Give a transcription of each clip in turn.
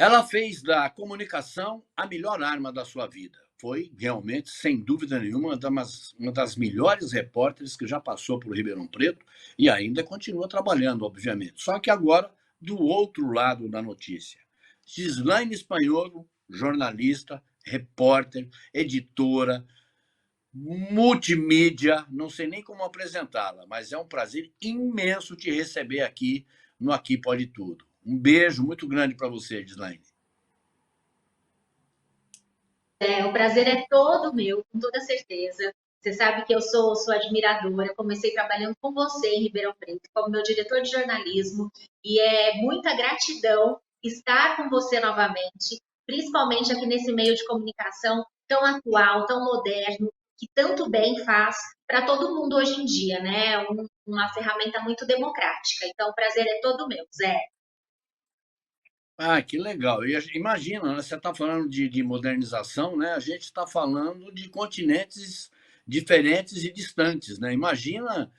Ela fez da comunicação a melhor arma da sua vida. Foi realmente, sem dúvida nenhuma, uma das melhores repórteres que já passou por Ribeirão Preto e ainda continua trabalhando, obviamente. Só que agora, do outro lado da notícia. Gislaine Espanholo, jornalista, repórter, editora, multimídia, não sei nem como apresentá-la, mas é um prazer imenso te receber aqui no Aqui Pode Tudo. Um beijo muito grande para você, Gislaine. O prazer é todo meu, com toda certeza. Você sabe que eu sou admiradora. Comecei trabalhando com você em Ribeirão Preto, como meu diretor de jornalismo, e é muita gratidão estar com você novamente, principalmente aqui nesse meio de comunicação tão atual, tão moderno, que tanto bem faz para todo mundo hoje em dia, né? Uma ferramenta muito democrática. Então, o prazer é todo meu, Zé. Ah, que legal. E imagina, né, você está falando de modernização, né? A gente está falando de continentes diferentes e distantes, né? Imagina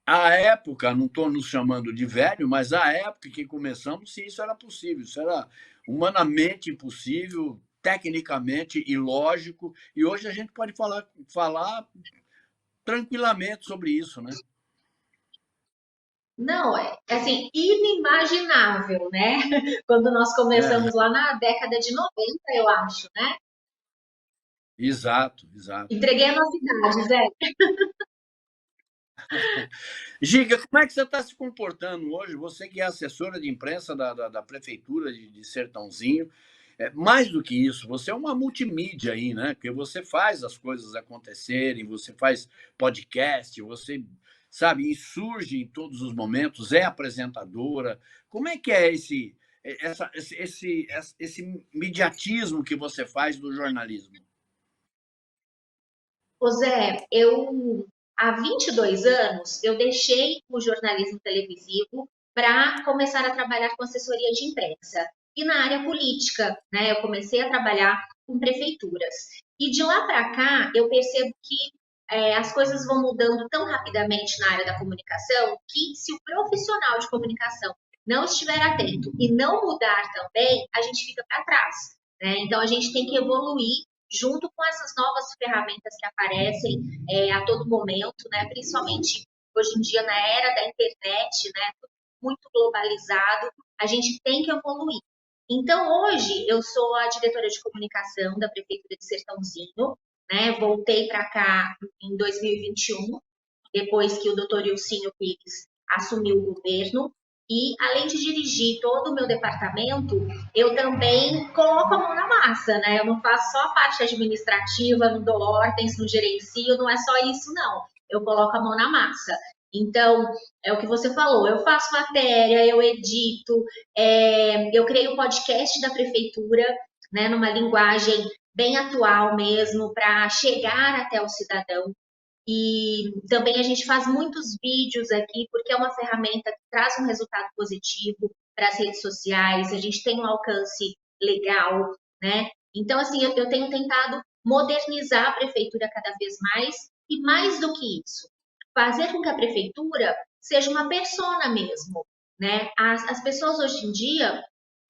a época, não estou nos chamando de velho, mas a época que começamos, se isso era possível, isso era humanamente impossível, tecnicamente ilógico, e hoje a gente pode falar tranquilamente sobre isso, né? Não, é assim, inimaginável, né? Quando nós É, começamos lá na década de 90, eu acho, né? exato, exato. Entreguei a novidade, Zé. Giga, como é que você está se comportando hoje? Você que é assessora de imprensa da Prefeitura de Sertãozinho. Mais do que isso, você é uma multimídia aí, né? Porque você faz as coisas acontecerem, você faz podcast, você, sabe, insurge em todos os momentos, é apresentadora. Como é que é esse mediatismo que você faz do jornalismo? Ô Zé, há 22 anos, eu deixei o jornalismo televisivo para começar a trabalhar com assessoria de imprensa. E na área política, né? Eu comecei a trabalhar com prefeituras. E de lá para cá, eu percebo que as coisas vão mudando tão rapidamente na área da comunicação que se o profissional de comunicação não estiver atento e não mudar também, a gente fica para trás, né? Então a gente tem que evoluir junto com essas novas ferramentas que aparecem a todo momento, né? Principalmente hoje em dia na era da internet, né? Muito globalizado, a gente tem que evoluir. Então, hoje, eu sou a diretora de comunicação da Prefeitura de Sertãozinho, né? Voltei para cá em 2021, depois que o doutor Ilcínio Pires assumiu o governo. E, além de dirigir todo o meu departamento, eu também coloco a mão na massa, né? Eu não faço só a parte administrativa, não dou ordens, não gerencio, não é só isso, não. Eu coloco a mão na massa. Então, é o que você falou, eu faço matéria, eu edito, eu creio o podcast da prefeitura, né, numa linguagem bem atual mesmo, para chegar até o cidadão. E também a gente faz muitos vídeos aqui, porque é uma ferramenta que traz um resultado positivo para as redes sociais, a gente tem um alcance legal, né? Então, assim, eu tenho tentado modernizar a prefeitura cada vez mais, e mais do que isso, fazer com que a prefeitura seja uma persona mesmo, né? As pessoas hoje em dia,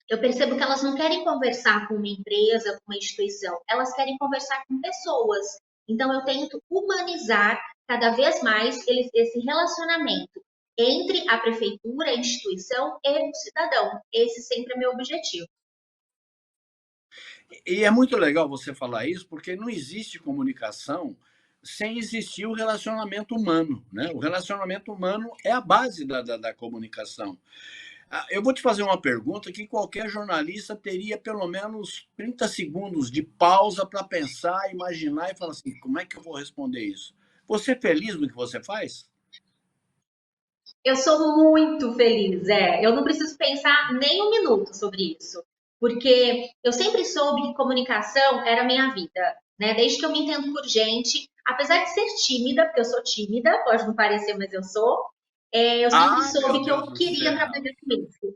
eu percebo que elas não querem conversar com uma empresa, com uma instituição, elas querem conversar com pessoas. Então, eu tento humanizar cada vez mais esse relacionamento entre a prefeitura, a instituição e o cidadão. Esse sempre é meu objetivo. E é muito legal você falar isso, porque não existe comunicação sem existir o relacionamento humano, né? O relacionamento humano é a base da comunicação. Eu vou te fazer uma pergunta que qualquer jornalista teria pelo menos 30 segundos de pausa para pensar, imaginar e falar assim: como é que eu vou responder isso? Você é feliz no que você faz? Eu sou muito feliz, eu não preciso pensar nem um minuto sobre isso, porque eu sempre soube que comunicação era a minha vida, né? Desde que eu me entendo por gente, apesar de ser tímida, porque eu sou tímida, pode não parecer, mas eu sou, eu sempre Ah, meu soube que Deus eu do queria céu! trabalhar com isso.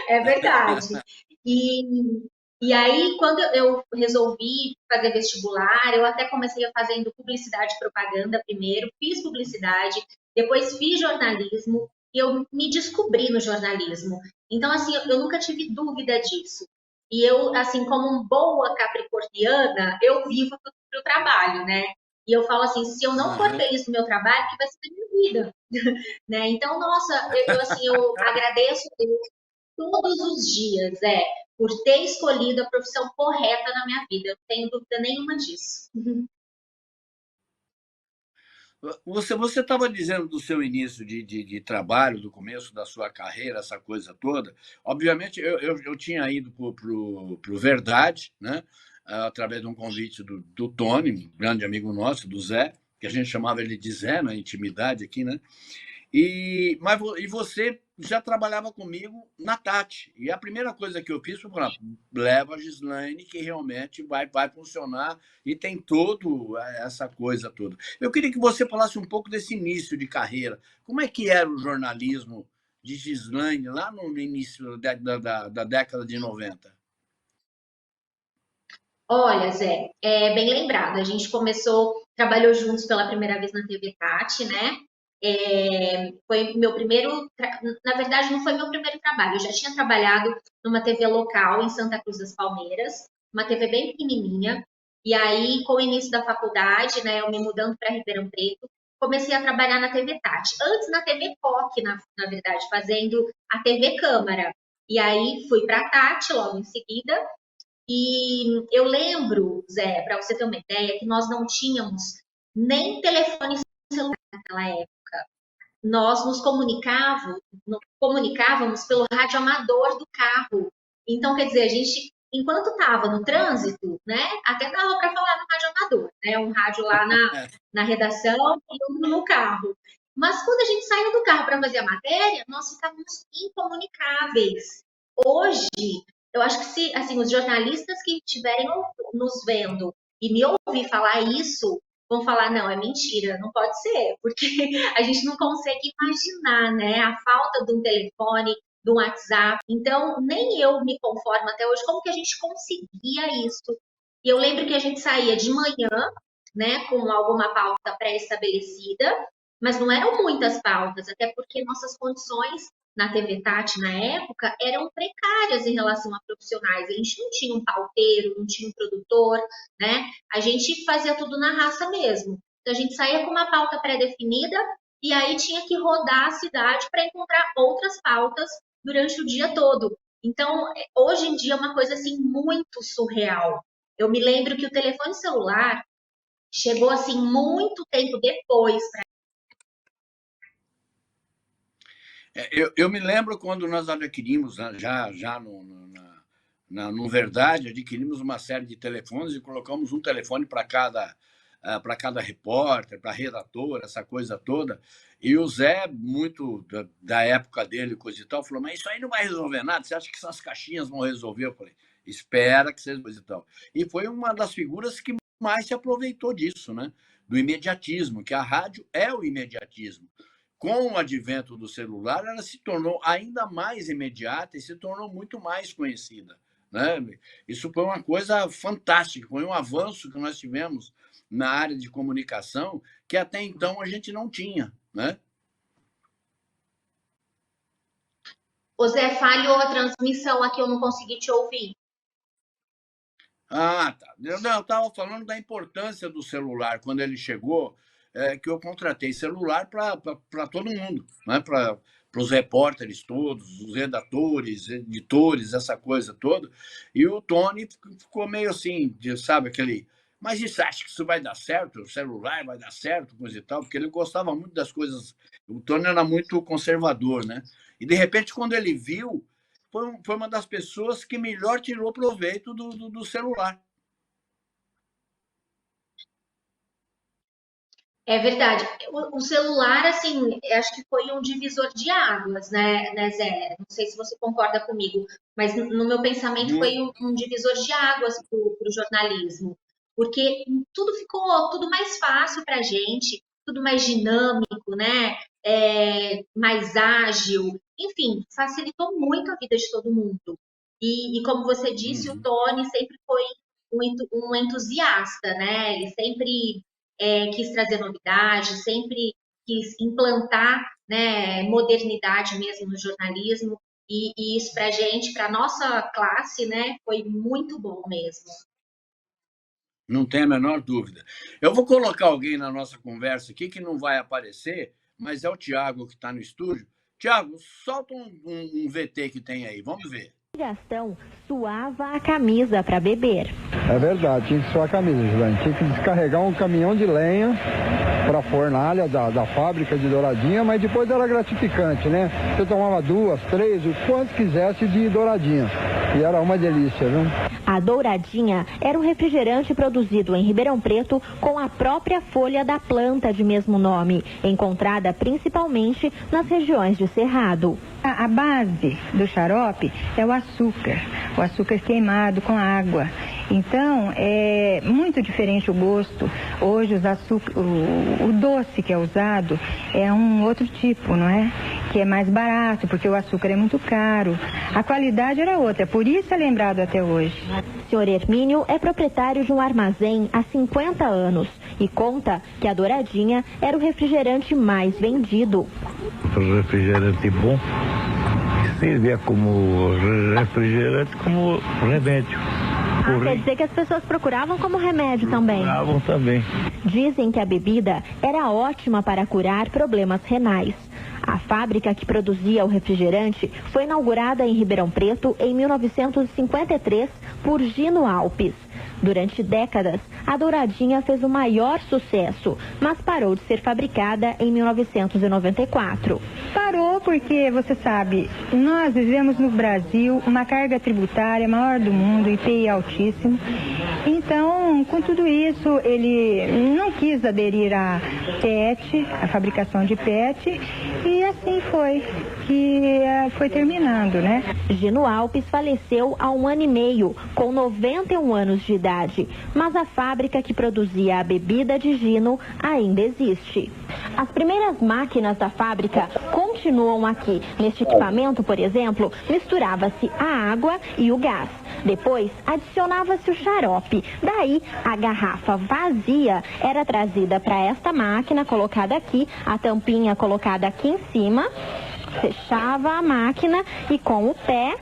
É verdade. E, e aí, quando eu resolvi fazer vestibular, eu até comecei fazendo publicidade e propaganda primeiro, fiz publicidade, depois fiz jornalismo e eu me descobri no jornalismo. Então, assim, eu nunca tive dúvida disso. E eu, assim, como boa capricorniana, eu vivo para o trabalho, né? E eu falo assim, se eu não for Aham. feliz no meu trabalho, que vai ser da minha vida, né? Então, nossa, assim, eu agradeço a Deus todos os dias, por ter escolhido a profissão correta na minha vida. Eu não tenho dúvida nenhuma disso. Você estava dizendo do seu início de trabalho, do começo da sua carreira, essa coisa toda. Obviamente, eu tinha ido para o Verdade, né? Através de um convite do Tony, um grande amigo nosso, do Zé, que a gente chamava ele de Zé na intimidade aqui, né? E você já trabalhava comigo na Tati. E a primeira coisa que eu fiz foi falar: leva a Gislaine, que realmente vai funcionar, e tem todo essa coisa toda. Eu queria que você falasse um pouco desse início de carreira. Como é que era o jornalismo de Gislaine lá no início da década de 90? Olha, Zé, é bem lembrado. A gente trabalhou juntos pela primeira vez na TV Tati, né? Foi meu primeiro, na verdade, não foi meu primeiro trabalho. Eu já tinha trabalhado numa TV local em Santa Cruz das Palmeiras, uma TV bem pequenininha. E aí, com o início da faculdade, né, eu me mudando para Ribeirão Preto, comecei a trabalhar na TV Tati. Antes na TV POC, na verdade, fazendo a TV Câmara. E aí fui para a Tati logo em seguida. E eu lembro, Zé, para você ter uma ideia, que nós não tínhamos nem telefone celular naquela época. Nós nos comunicávamos pelo rádio amador do carro. Então, quer dizer, a gente, enquanto estava no trânsito, né, até dava para falar no rádio amador, né, um rádio lá na redação e outro no carro. Mas quando a gente saiu do carro para fazer a matéria, nós ficávamos incomunicáveis. Hoje, eu acho que se, assim, os jornalistas que estiverem nos vendo e me ouvir falar isso, vão falar, não, é mentira, não pode ser, porque a gente não consegue imaginar, né, a falta de um telefone, de um WhatsApp. Então, nem eu me conformo até hoje como que a gente conseguia isso. E eu lembro que a gente saía de manhã, né, com alguma pauta pré-estabelecida, mas não eram muitas pautas, até porque nossas condições na TV Tati na época eram precárias em relação a profissionais. A gente não tinha um pauteiro, não tinha um produtor, né? A gente fazia tudo na raça mesmo. Então a gente saía com uma pauta pré-definida e aí tinha que rodar a cidade para encontrar outras pautas durante o dia todo. Então, hoje em dia é uma coisa assim muito surreal. Eu me lembro que o telefone celular chegou assim muito tempo depois. Eu me lembro quando nós adquirimos, né, já no Verdade, adquirimos uma série de telefones e colocamos um telefone para cada repórter, para redator, essa coisa toda. E o Zé, muito da época dele, coisa e tal, falou: mas isso aí não vai resolver nada, você acha que essas caixinhas vão resolver? Eu falei: espera que seja coisa e tal. E foi uma das figuras que mais se aproveitou disso, né? Do imediatismo, que a rádio é o imediatismo. Com o advento do celular, ela se tornou ainda mais imediata e se tornou muito mais conhecida. Né? Isso foi uma coisa fantástica, foi um avanço que nós tivemos na área de comunicação que até então a gente não tinha. Né? O Zé falhou a transmissão aqui, eu não consegui te ouvir. Ah, tá. Eu estava falando da importância do celular quando ele chegou, que eu contratei celular para todo mundo, né? Para os repórteres todos, os redatores, editores, essa coisa toda. E o Tony ficou meio assim, sabe, aquele. Mas isso acha que isso vai dar certo? O celular vai dar certo, coisa e tal, porque ele gostava muito das coisas. O Tony era muito conservador, né? E de repente, quando ele viu, foi uma das pessoas que melhor tirou proveito do celular. É verdade. O celular, assim, acho que foi um divisor de águas, né, Zé? Não sei se você concorda comigo, mas no meu pensamento foi Muito. um divisor de águas para o jornalismo, porque tudo ficou tudo mais fácil para a gente, tudo mais dinâmico, né? Mais ágil, enfim, facilitou muito a vida de todo mundo. E como você disse, o Uhum. Tony sempre foi um entusiasta, né? Ele sempre quis trazer novidade, sempre quis implantar, né, modernidade mesmo no jornalismo. E isso para a gente, para nossa classe, né, foi muito bom mesmo. Não tem a menor dúvida. Eu vou colocar alguém na nossa conversa aqui que não vai aparecer, mas é o Tiago que está no estúdio. Tiago, solta um VT que tem aí, vamos ver. Gastão suava a camisa para beber. É verdade, tinha que suar a camisa, Juliane. Tinha que descarregar um caminhão de lenha para a fornalha da fábrica de Douradinha, mas depois era gratificante, né? Você tomava 2, 3, o quanto quisesse de Douradinha. E era uma delícia, viu? A Douradinha era um refrigerante produzido em Ribeirão Preto com a própria folha da planta de mesmo nome, encontrada principalmente nas regiões de Cerrado. A base do xarope é o açúcar queimado com água. Então, é muito diferente o gosto. Hoje, o doce que é usado é um outro tipo, não é? Que é mais barato, porque o açúcar é muito caro. A qualidade era outra, por isso é lembrado até hoje. O senhor Hermínio é proprietário de um armazém há 50 anos e conta que a Douradinha era o refrigerante mais vendido. Um refrigerante bom, servia como refrigerante, como remédio. Quer dizer que as pessoas procuravam como remédio também? Procuravam também. Dizem que a bebida era ótima para curar problemas renais. A fábrica que produzia o refrigerante foi inaugurada em Ribeirão Preto em 1953 por Gino Alpes. Durante décadas, a Douradinha fez o maior sucesso, mas parou de ser fabricada em 1994. Parou porque, você sabe, nós vivemos no Brasil uma carga tributária maior do mundo, IPI altíssimo. Então, com tudo isso, ele não quis aderir à PET, à fabricação de PET, e assim foi terminando, né? Gino Alpes faleceu há 1 ano e meio, com 91 anos de idade, mas a fábrica que produzia a bebida de Gino ainda existe. As primeiras máquinas da fábrica continuam aqui. Neste equipamento, por exemplo, misturava-se a água e o gás. Depois, adicionava-se o xarope. Daí, a garrafa vazia era trazida para esta máquina, colocada aqui, a tampinha colocada aqui em cima, fechava a máquina e com o pé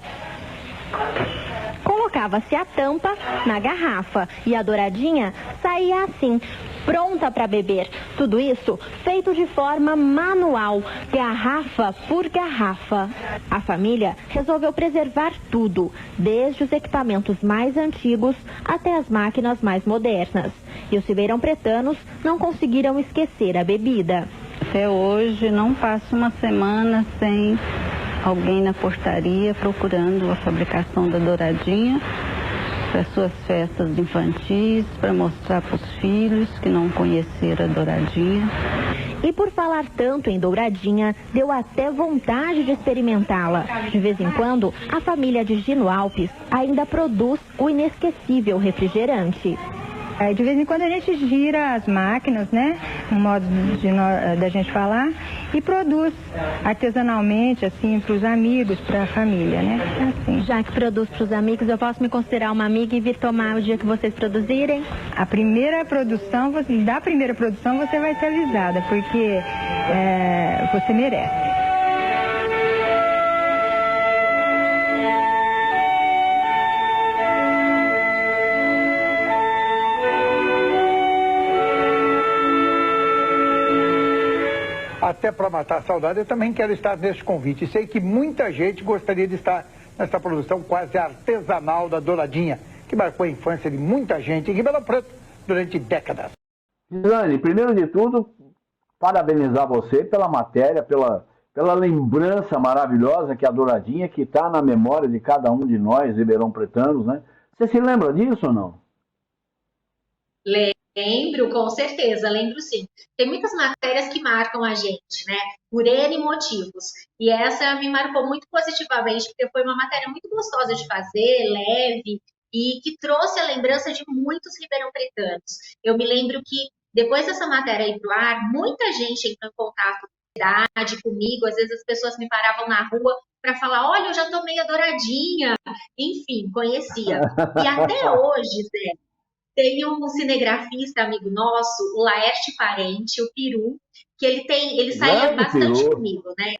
colocava-se a tampa na garrafa e a Douradinha saía assim, pronta para beber. Tudo isso feito de forma manual, garrafa por garrafa. A família resolveu preservar tudo, desde os equipamentos mais antigos até as máquinas mais modernas. E os ribeirão-pretanos não conseguiram esquecer a bebida. Até hoje não passa uma semana sem alguém na portaria procurando a fabricação da Douradinha para suas festas infantis, para mostrar para os filhos que não conheceram a Douradinha. E por falar tanto em Douradinha, deu até vontade de experimentá-la. De vez em quando, a família de Gino Alpes ainda produz o inesquecível refrigerante. De vez em quando a gente gira as máquinas, né, no modo da gente falar, e produz artesanalmente, assim, para os amigos, para a família, né? Assim. Já que produz para os amigos, eu posso me considerar uma amiga e vir tomar o dia que vocês produzirem? Da primeira produção você vai ser avisada, porque você merece. Até para matar a saudade, eu também quero estar nesse convite. Sei que muita gente gostaria de estar nessa produção quase artesanal da Douradinha, que marcou a infância de muita gente em Ribeirão Preto durante décadas. Gislaine, primeiro de tudo, parabenizar você pela matéria, pela lembrança maravilhosa que é a Douradinha, que está na memória de cada um de nós, ribeirão-pretanos, né? Você se lembra disso ou não? Lembro, com certeza, lembro sim. Tem muitas matérias que marcam a gente, né? Por N motivos. E essa me marcou muito positivamente, porque foi uma matéria muito gostosa de fazer, leve, e que trouxe a lembrança de muitos ribeirão-pretanos. Eu me lembro que, depois dessa matéria ir pro ar, muita gente entrou em contato com a cidade, comigo. Às vezes as pessoas me paravam na rua para falar, olha, eu já tomei a Douradinha. Enfim, conhecia. E até hoje, Zé, tem um cinegrafista amigo nosso, o Laerte Parente, o Peru, que ele saía bastante comigo, né?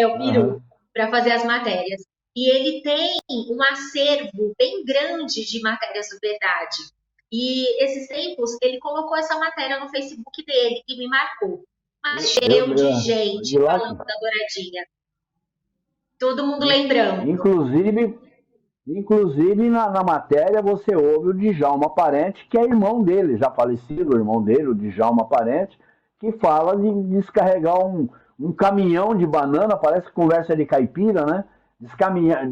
O Peru. para fazer as matérias. E ele tem um acervo bem grande de matérias do Verdade. E esses tempos, ele colocou essa matéria no Facebook dele e me marcou. Mas cheio de gente falando da Douradinha. Todo mundo lembrando. Inclusive na matéria você ouve o Djalma Parente, que é irmão dele, já falecido, o irmão dele, o Djalma Parente, que fala de descarregar um caminhão de banana, parece conversa de caipira, né? Descarregar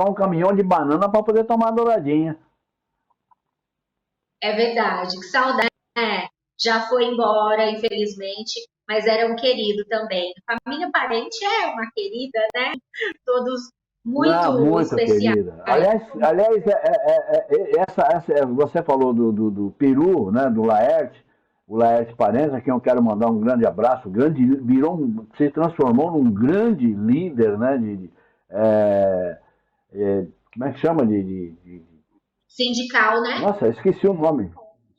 um caminhão de banana para poder tomar a douradinha. É verdade, que saudade. Já foi embora, infelizmente, mas era um querido também. Família Parente é uma querida, né? Todos muito especiais. Querida. Aliás, você falou do Peru, né? Do Laerte, o Laerte Parente, a quem eu quero mandar um grande abraço, se transformou num grande líder, né? Como é que chama? Sindical, né? Nossa, esqueci o nome.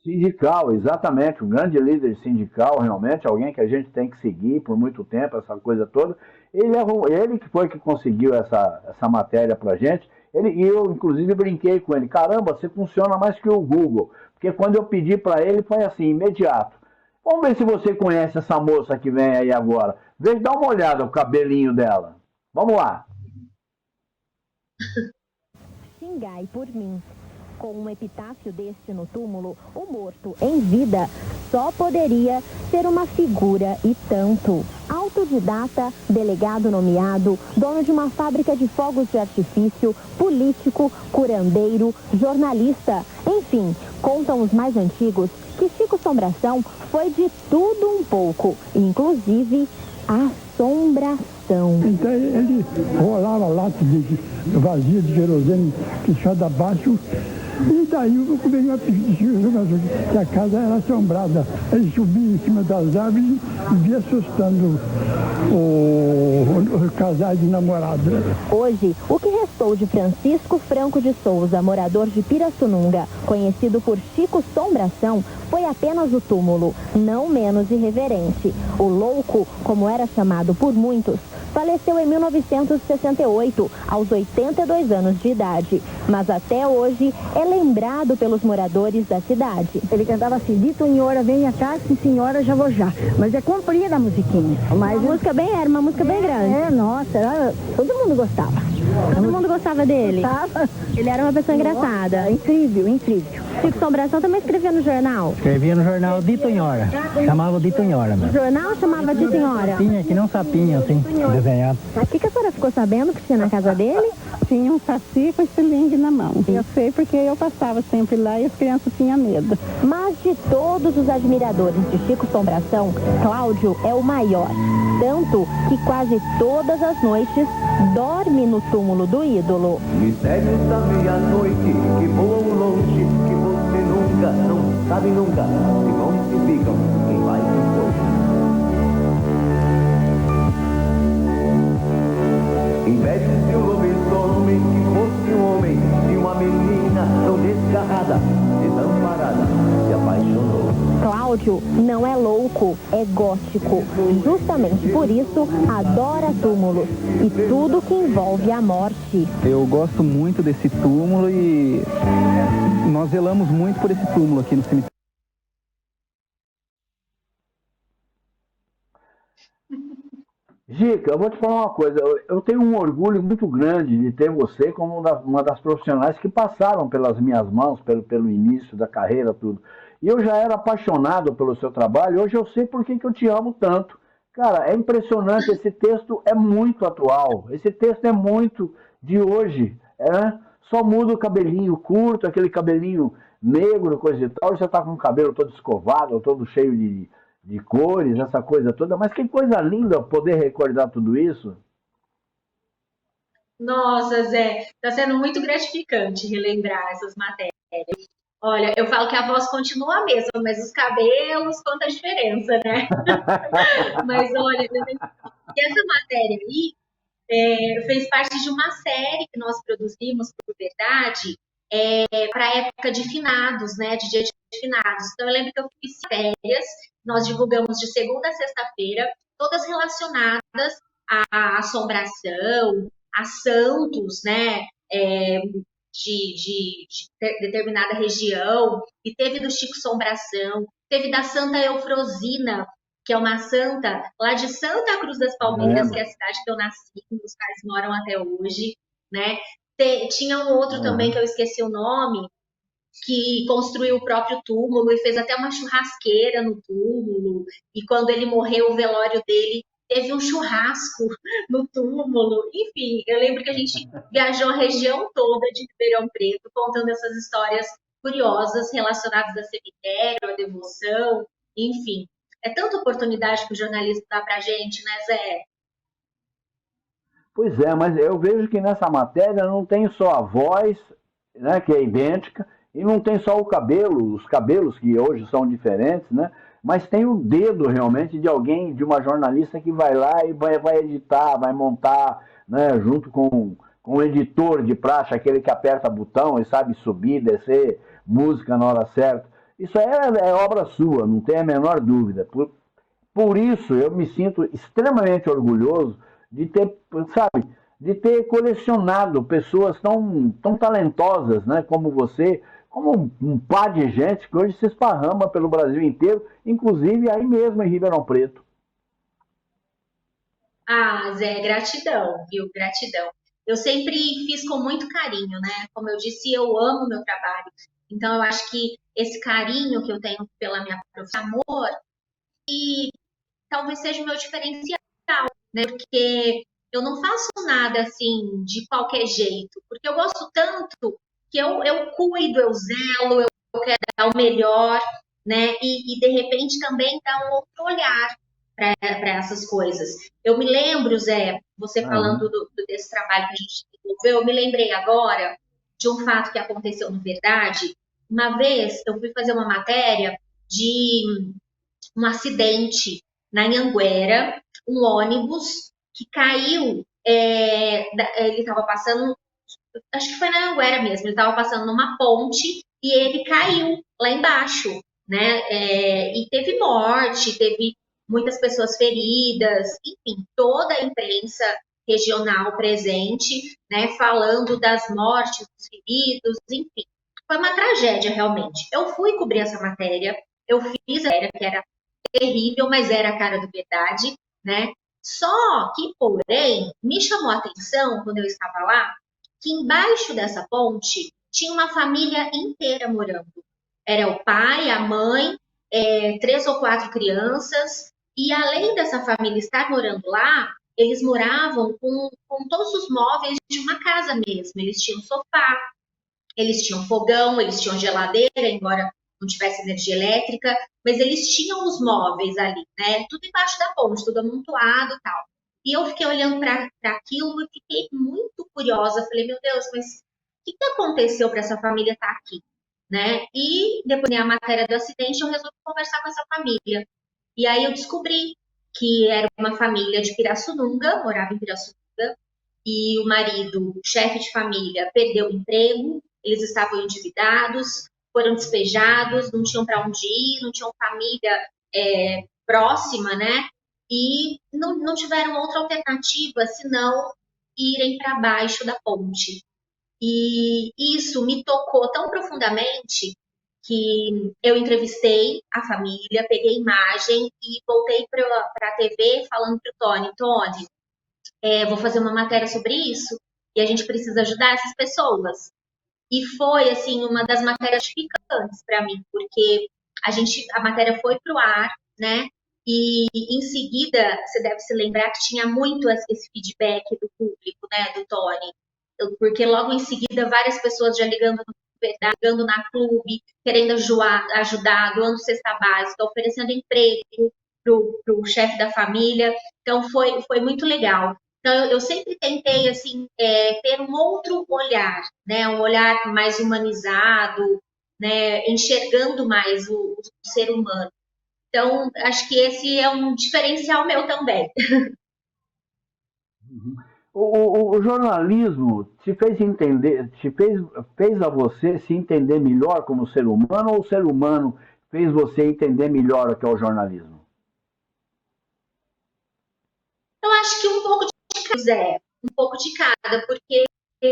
Sindical, exatamente, um grande líder sindical, realmente, alguém que a gente tem que seguir por muito tempo, essa coisa toda. Ele que foi que conseguiu essa matéria pra gente, e eu, inclusive, brinquei com ele. Caramba, você funciona mais que o Google, porque quando eu pedi para ele, foi assim, imediato. Vamos ver se você conhece essa moça que vem aí agora. Dá uma olhada no cabelinho dela. Vamos lá. Xingai por mim. Com um epitáfio deste no túmulo, o morto, em vida, só poderia ser uma figura e tanto. Autodidata, delegado nomeado, dono de uma fábrica de fogos de artifício, político, curandeiro, jornalista. Enfim, contam os mais antigos que Chico Sombração foi de tudo um pouco, inclusive assombração. Então ele rolava lata vazia de querosene, fechada abaixo. E daí eu veio que a casa era assombrada. Ele subia em cima das árvores e via assustando o casal de namorados. Hoje, o que restou de Francisco Franco de Souza, morador de Pirassununga, conhecido por Chico Sombração, foi apenas o túmulo, não menos irreverente. O louco, como era chamado por muitos, faleceu em 1968, aos 82 anos de idade, mas até hoje é lembrado pelos moradores da cidade. Ele cantava assim, de senhora, venha cá, sim senhora, já vou já. Mas é comprida a musiquinha. Mas era uma música bem grande. Nossa, todo mundo gostava. Todo mundo gostava dele? Gostava. Ele era uma pessoa engraçada. Incrível, incrível. Chico Sombração também escrevia no jornal? Escrevia no jornal de Tunhora. Chamava de Tunhora mesmo. O jornal chamava de senhora? Tinha, que nem um sapinho assim, desenhado. O que a senhora ficou sabendo que tinha na casa dele? Tinha um saci com estilingue na mão. Eu sei porque eu passava sempre lá e as crianças tinham medo. Mas de todos os admiradores de Chico Sombração, Cláudio é o maior. Tanto que quase todas as noites dorme no túmulo do ídolo. Mistérios da meia-noite que voam longe, que você nunca, não sabe nunca, de onde ficam, quem vai depois. Impede-se o lobisomem que fosse um homem de uma menina tão desgarrada, desamparada, se apaixonou. Cláudio não é louco, é gótico. Justamente por isso, adora túmulos e tudo que envolve a morte. Eu gosto muito desse túmulo e nós zelamos muito por esse túmulo aqui no cemitério. Gica, eu vou te falar uma coisa, eu tenho um orgulho muito grande de ter você como uma das profissionais que passaram pelas minhas mãos, pelo início da carreira, tudo. E eu já era apaixonado pelo seu trabalho, hoje eu sei por que eu te amo tanto. Cara, é impressionante, esse texto é muito atual, esse texto é muito de hoje, só muda o cabelinho curto, aquele cabelinho negro, coisa e tal, e você tá com o cabelo todo escovado, todo cheio de cores, essa coisa toda, mas que coisa linda poder recordar tudo isso. Nossa, Zé, está sendo muito gratificante relembrar essas matérias. Olha, eu falo que a voz continua a mesma, mas os cabelos conta a diferença, né? Mas olha, essa matéria aí fez parte de uma série que nós produzimos, por Verdade, para a época de finados, né? De dia de finados. Então eu lembro que eu fiz matérias, nós divulgamos de segunda a sexta-feira, todas relacionadas a assombração, a santos, né, de determinada região, e teve do Chico Sombração, teve da Santa Eufrosina, que é uma santa lá de Santa Cruz das Palmeiras, que é a cidade que eu nasci, que meus pais moram até hoje, né? Tinha um outro também que eu esqueci o nome, que construiu o próprio túmulo e fez até uma churrasqueira no túmulo, e quando ele morreu, o velório dele teve um churrasco no túmulo. Enfim, eu lembro que a gente viajou a região toda de Ribeirão Preto, contando essas histórias curiosas relacionadas a cemitério, a devoção, enfim. É tanta oportunidade que o jornalismo dá pra gente, né, Zé? Pois é, mas eu vejo que nessa matéria não tem só a voz, né, que é idêntica, e não tem só o cabelo, os cabelos que hoje são diferentes, né? Mas tem o dedo realmente de alguém, de uma jornalista que vai lá e vai editar, vai montar, né, junto com o editor de praxe, aquele que aperta botão e sabe subir, descer música na hora certa. Isso é obra sua, não tem a menor dúvida. Por isso eu me sinto extremamente orgulhoso de ter, sabe, de ter colecionado pessoas tão talentosas, né, como você, como um par de gente que hoje se esparrama pelo Brasil inteiro, inclusive aí mesmo em Ribeirão Preto. Ah, Zé, gratidão, viu? Gratidão. Eu sempre fiz com muito carinho, né? Como eu disse, eu amo o meu trabalho. Então, eu acho que esse carinho que eu tenho pela minha profissão, amor, e talvez seja o meu diferencial, né? Porque eu não faço nada assim de qualquer jeito, porque eu gosto tanto que eu cuido, eu zelo, eu quero dar o melhor, né? E de repente também dar um outro olhar para essas coisas. Eu me lembro, Zé, você falando desse trabalho que a gente desenvolveu, eu me lembrei agora de um fato que aconteceu no Verdade. Uma vez eu fui fazer uma matéria de um acidente na Anhanguera, um ônibus que caiu, ele estava passando, acho que foi na Anhanguera mesmo, ele estava passando numa ponte e ele caiu lá embaixo, né? E teve morte, teve muitas pessoas feridas, enfim, toda a imprensa regional presente, né, falando das mortes, dos feridos, enfim. Foi uma tragédia, realmente. Eu fui cobrir essa matéria, eu fiz a matéria que era terrível, mas era a cara do Verdade, né? Só que, porém, me chamou a atenção, quando eu estava lá, que embaixo dessa ponte tinha uma família inteira morando. Era o pai, a mãe, 3 ou 4 crianças, e além dessa família estar morando lá, eles moravam com todos os móveis de uma casa mesmo. Eles tinham sofá, eles tinham fogão, eles tinham geladeira, embora não tivesse energia elétrica, mas eles tinham os móveis ali, né? Tudo embaixo da ponte, tudo amontoado e tal. E eu fiquei olhando para aquilo e fiquei muito curiosa. Falei, meu Deus, mas o que aconteceu para essa família estar aqui? Né? E depois da matéria do acidente, eu resolvi conversar com essa família. E aí eu descobri que era uma família de Pirassununga, morava em Pirassununga, e o marido, chefe de família, perdeu o emprego, eles estavam endividados, foram despejados, não tinham para onde ir, não tinham família próxima, né? E não tiveram outra alternativa senão irem para baixo da ponte. E isso me tocou tão profundamente que eu entrevistei a família, peguei imagem e voltei para a TV falando para o Tony, vou fazer uma matéria sobre isso e a gente precisa ajudar essas pessoas. E foi, assim, uma das matérias picantes para mim, porque a matéria foi para o ar, né? E em seguida, você deve se lembrar que tinha muito esse feedback do público, né, do Tony. Porque logo em seguida, várias pessoas já ligando na clube, querendo ajudar, doando cesta básica, oferecendo emprego para o chefe da família. Então, foi muito legal. Então, eu sempre tentei, assim, ter um outro olhar, né? Um olhar mais humanizado, né? Enxergando mais o ser humano. Então, acho que esse é um diferencial meu também. O jornalismo te fez entender, fez a você se entender melhor como ser humano, ou o ser humano fez você entender melhor o que é o jornalismo? Eu acho que um pouco de cada, Zé, um pouco de cada, porque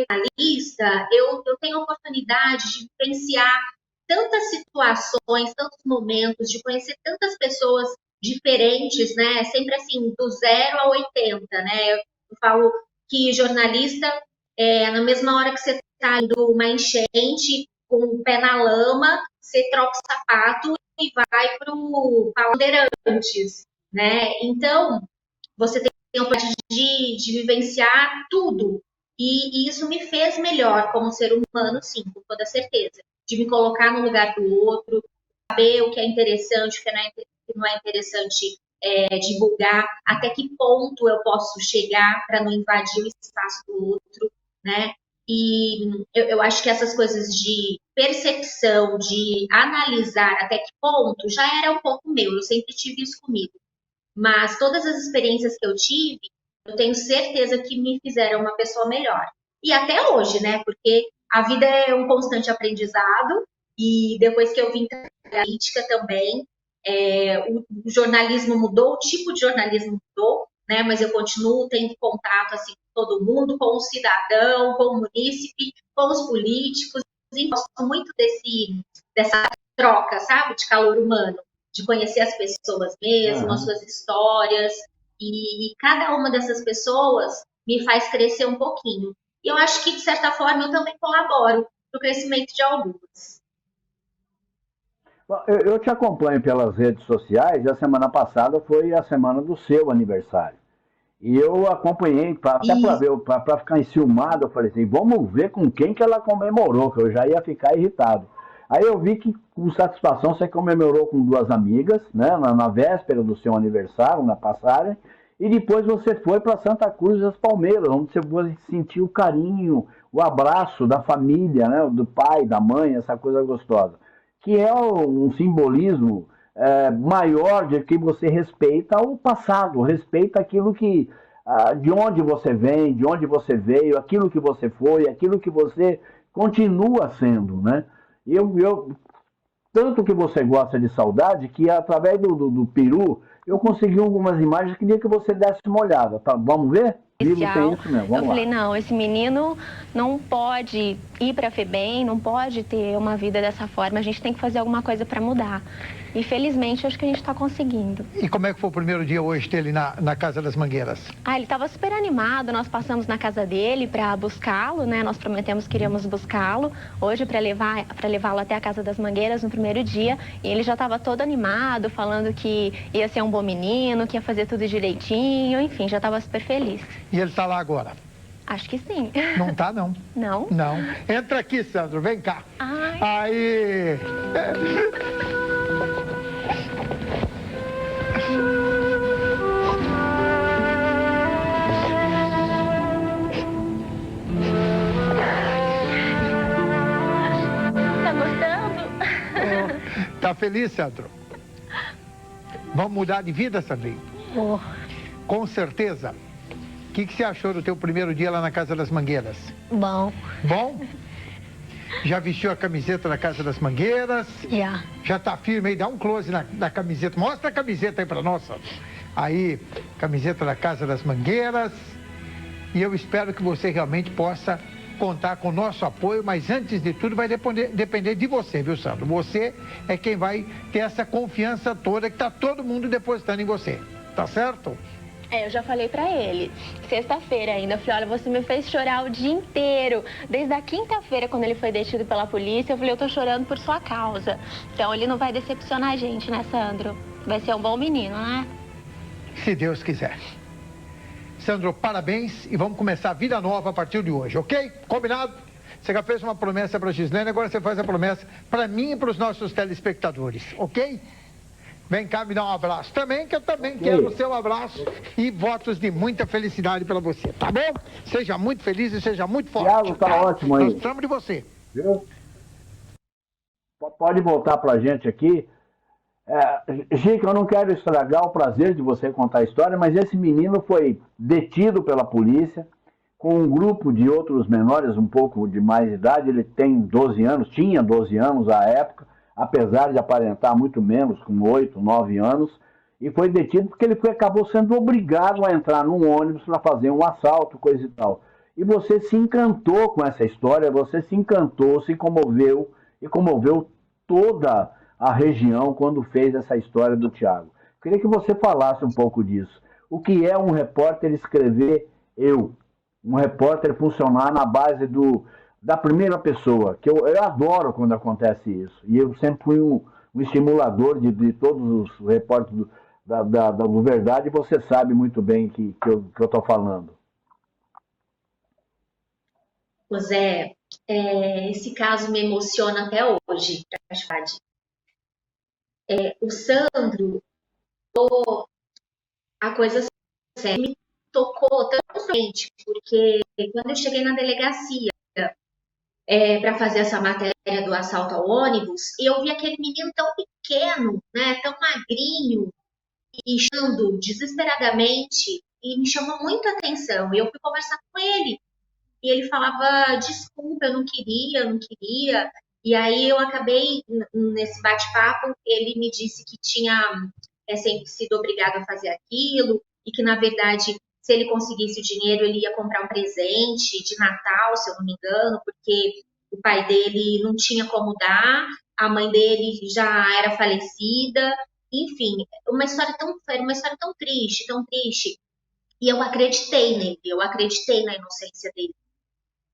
na lista eu tenho a oportunidade de vivenciar tantas situações, tantos momentos, de conhecer tantas pessoas diferentes, né? Sempre assim, do 0 a 80, né? Eu falo que jornalista, na mesma hora que você está indo uma enchente com o pé na lama, você troca o sapato e vai para o Bandeirantes, né? Então, você tem a oportunidade de vivenciar tudo. E isso me fez melhor como ser humano, sim, com toda certeza. De me colocar no lugar do outro, saber o que é interessante, o que não é interessante divulgar, até que ponto eu posso chegar para não invadir o espaço do outro, né? E eu acho que essas coisas de percepção, de analisar até que ponto, já era um pouco meu, eu sempre tive isso comigo. Mas todas as experiências que eu tive, eu tenho certeza que me fizeram uma pessoa melhor. E até hoje, né? Porque a vida é um constante aprendizado, e depois que eu vim para a política também, o jornalismo mudou, o tipo de jornalismo mudou, né? Mas eu continuo tendo contato assim, com todo mundo, com o cidadão, com o munícipe, com os políticos, e gosto muito dessa troca, sabe? De calor humano, de conhecer as pessoas mesmo, as suas histórias, e cada uma dessas pessoas me faz crescer um pouquinho. E eu acho que, de certa forma, eu também colaboro para o crescimento de algumas. Eu te acompanho pelas redes sociais, e a semana passada foi a semana do seu aniversário. E eu acompanhei, até para ficar enciumado, eu falei assim, vamos ver com quem que ela comemorou, que eu já ia ficar irritado. Aí eu vi que, com satisfação, você comemorou com 2 amigas, né, na véspera do seu aniversário, na passagem, e depois você foi para Santa Cruz das Palmeiras, onde você sentiu o carinho, o abraço da família, né, do pai, da mãe, essa coisa gostosa. Que é um simbolismo maior de que você respeita o passado, respeita aquilo que, de onde você vem, de onde você veio, aquilo que você foi, aquilo que você continua sendo, né? Tanto que você gosta de saudade, que através do Peru, eu consegui algumas imagens que queria que você desse uma olhada. Tá? Vamos ver? Tem isso mesmo. Vamos falei, não, esse menino não pode ir para a FEBEM, não pode ter uma vida dessa forma, a gente tem que fazer alguma coisa para mudar. E felizmente acho que a gente está conseguindo. E como é que foi o primeiro dia hoje dele na Casa das Mangueiras? Ele estava super animado, nós passamos na casa dele para buscá-lo, né? Nós prometemos que iríamos buscá-lo hoje para levá-lo até a Casa das Mangueiras no primeiro dia. E ele já estava todo animado, falando que ia ser um bom menino, que ia fazer tudo direitinho, enfim, já estava super feliz. E ele está lá agora? Acho que sim. Não tá, não. Não? Não. Entra aqui, Sandro, vem cá. Ai. Aí. Tá gostando? Tá feliz, Sandro? Vamos mudar de vida, Sandrinho? Oh. Com certeza. O que você achou do teu primeiro dia lá na Casa das Mangueiras? Bom. Bom? Já vestiu a camiseta da Casa das Mangueiras? Já. Já tá firme aí? Dá um close na camiseta. Mostra a camiseta aí pra nós. Aí, camiseta da Casa das Mangueiras. E eu espero que você realmente possa contar com o nosso apoio, mas antes de tudo vai depender de você, viu, Sandro? Você é quem vai ter essa confiança toda que tá todo mundo depositando em você. Tá certo? Eu já falei pra ele, sexta-feira ainda, eu falei, olha, você me fez chorar o dia inteiro. Desde a quinta-feira, quando ele foi detido pela polícia, eu falei, eu tô chorando por sua causa. Então ele não vai decepcionar a gente, né, Sandro? Vai ser um bom menino, né? Se Deus quiser. Sandro, parabéns e vamos começar a vida nova a partir de hoje, ok? Combinado? Você já fez uma promessa pra Gislene, agora você faz a promessa pra mim e pros nossos telespectadores, ok? Vem cá me dar um abraço também, que eu também quero o seu abraço e votos de muita felicidade para você, tá bom? Seja muito feliz e seja muito forte. Thiago, tá ótimo aí. Nós estamos de você. Viu? Pode voltar pra gente aqui. Chico, eu não quero estragar o prazer de você contar a história, mas esse menino foi detido pela polícia com um grupo de outros menores, um pouco de mais idade. Ele tem 12 anos, tinha 12 anos à época, apesar de aparentar muito menos, com 8, 9 anos, e foi detido porque ele acabou sendo obrigado a entrar num ônibus para fazer um assalto, coisa e tal. E você se encantou com essa história, você se encantou, se comoveu e comoveu toda a região quando fez essa história do Thiago. Queria que você falasse um pouco disso. O que é um repórter escrever eu? Um repórter funcionar na base da primeira pessoa, que eu adoro quando acontece isso. E eu sempre fui um estimulador de todos os repórteres do Verdade, e você sabe muito bem que eu estou falando. José, esse caso me emociona até hoje, pra verdade. O Sandro, a coisa séria, me tocou tão frente, porque quando eu cheguei na delegacia para fazer essa matéria do assalto ao ônibus, eu vi aquele menino tão pequeno, né, tão magrinho, e chorando desesperadamente, e me chamou muito a atenção. E eu fui conversar com ele, e ele falava, desculpa, eu não queria. E aí eu acabei, nesse bate-papo, ele me disse que tinha sempre sido obrigado a fazer aquilo, e que, na verdade, se ele conseguisse o dinheiro, ele ia comprar um presente de Natal, se eu não me engano, porque o pai dele não tinha como dar, a mãe dele já era falecida, enfim, era uma história tão triste. E eu acreditei nele, eu acreditei na inocência dele.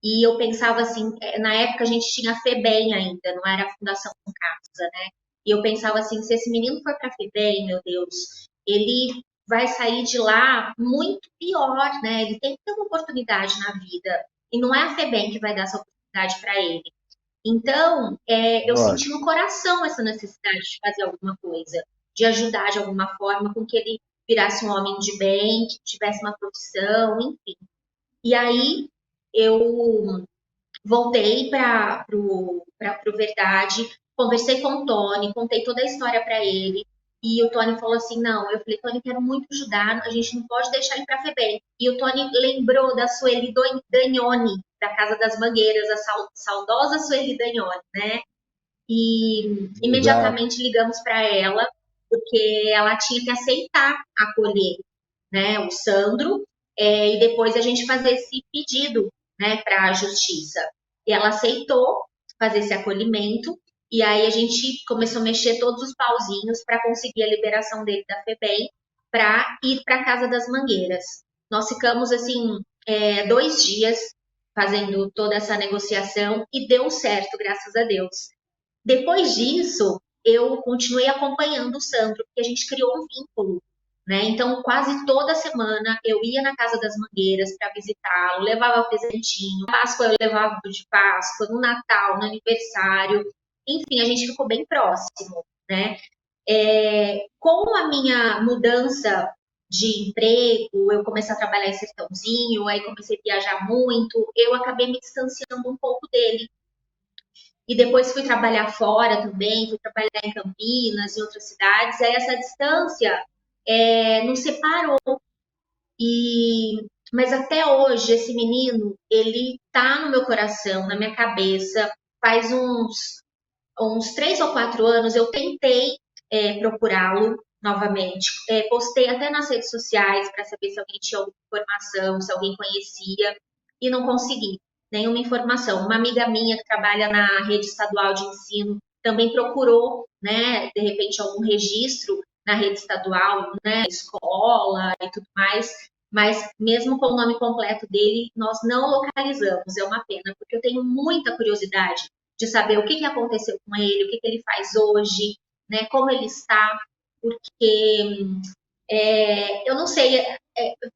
E eu pensava assim, na época a gente tinha a FEBEM ainda, não era a Fundação Casa, né? E eu pensava assim, se esse menino for para a FEBEM, meu Deus, ele vai sair de lá muito pior, né? Ele tem que ter uma oportunidade na vida. E não é a FEBEM que vai dar essa oportunidade para ele. Então, eu senti no coração essa necessidade de fazer alguma coisa, de ajudar de alguma forma com que ele virasse um homem de bem, que tivesse uma profissão, enfim. E aí, eu voltei para o Verdade, conversei com o Tony, contei toda a história para ele, e o Tony falou assim, não, eu falei, Tony, quero muito ajudar, a gente não pode deixar ele para a FEBEM. E o Tony lembrou da Sueli Dagnoni, da Casa das Mangueiras, a saudosa Sueli Dagnoni, né? E imediatamente ligamos para ela, porque ela tinha que aceitar acolher, né, o Sandro, e depois a gente fazer esse pedido, né, para a justiça. E ela aceitou fazer esse acolhimento, e aí a gente começou a mexer todos os pauzinhos para conseguir a liberação dele da FEBEM para ir para a Casa das Mangueiras. Nós ficamos, assim, 2 dias fazendo toda essa negociação e deu certo, graças a Deus. Depois disso, eu continuei acompanhando o Sandro, porque a gente criou um vínculo, né? Então, quase toda semana eu ia na Casa das Mangueiras para visitá-lo, levava presentinho. Na Páscoa eu levava de Páscoa, no Natal, no aniversário. Enfim, a gente ficou bem próximo, né? Com a minha mudança de emprego, eu comecei a trabalhar em Sertãozinho, aí comecei a viajar muito, eu acabei me distanciando um pouco dele. E depois fui trabalhar fora também, fui trabalhar em Campinas, em outras cidades, aí essa distância nos separou. Mas até hoje, esse menino, ele tá no meu coração, na minha cabeça. Faz uns 3 ou 4 anos, eu tentei procurá-lo novamente. Postei até nas redes sociais para saber se alguém tinha alguma informação, se alguém conhecia, e não consegui nenhuma informação. Uma amiga minha que trabalha na rede estadual de ensino também procurou, né, de repente, algum registro na rede estadual, né, escola e tudo mais, mas mesmo com o nome completo dele, nós não localizamos. É uma pena, porque eu tenho muita curiosidade de saber o que aconteceu com ele, o que ele faz hoje, né, como ele está, porque eu não sei,